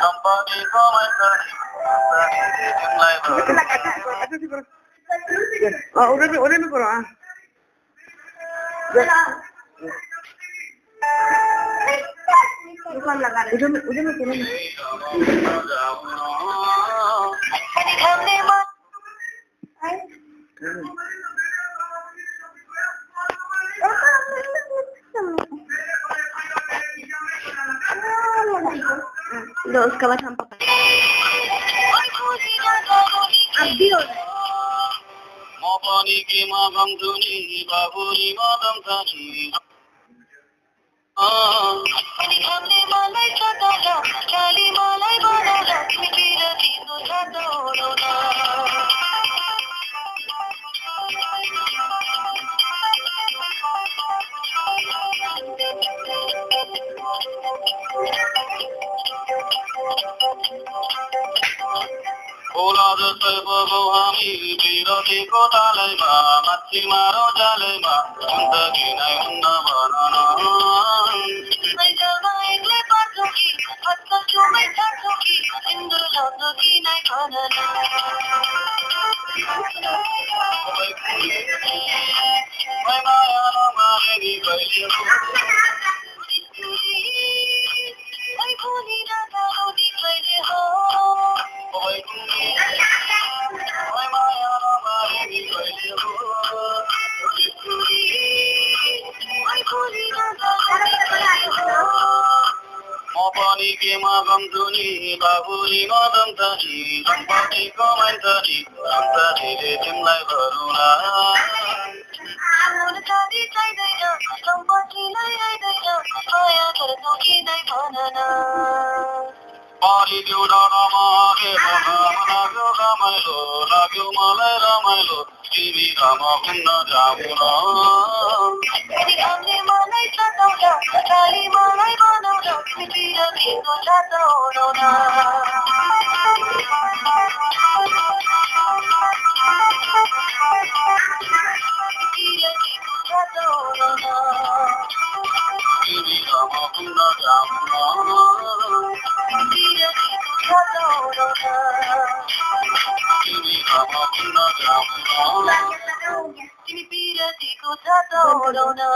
सम्पत्तिको मान्छे तिमीलाई उधर में करो दुकान लगा रहे उधर में करो लो उसका बाद हम पका अब भी हो मोपनी की माँ बंधुनी बाबुनी मदम थनी हमने मलाई सताला चाली मलाई बनाला मितिर तिम्रो छातोडोला खोला जस्तै बगौ हामी बिरतीको तालैमा माथि मारौ जालैमा जिन्दगी नै हुन्न भन न मैदानमा एक्लै पर्छौ कि हत्ता छुमै छाड्छौ कि तिम्रो लाग्दो कि नै भन न मै माया नमारे नि कहिले भोलि राता भोलि कहिले हो मोपनी के मगमधुनी बाबुनी मदम थनी सम्पत्तिको मान्छे सन्ततिले तिमीलाई भरुला चाँदी चाहिँदैन सम्पत्तिलाई आइदैन माया गर्छौ कि नै भन न पारी देउडाँडामा आगे लाग्यो रमाइलो लाग्यो मलाई रमाइलो तिमी घाम हुन्न जाऊ न घामले मलाई सताउँदा चाली मलाई बनाउँदा मितिर तिम्रो छातोडौला तिमी घाम हुन्न जाऊ न तिमी घाम हुन्न जाऊ न तिमी पिरतीको छातोडौला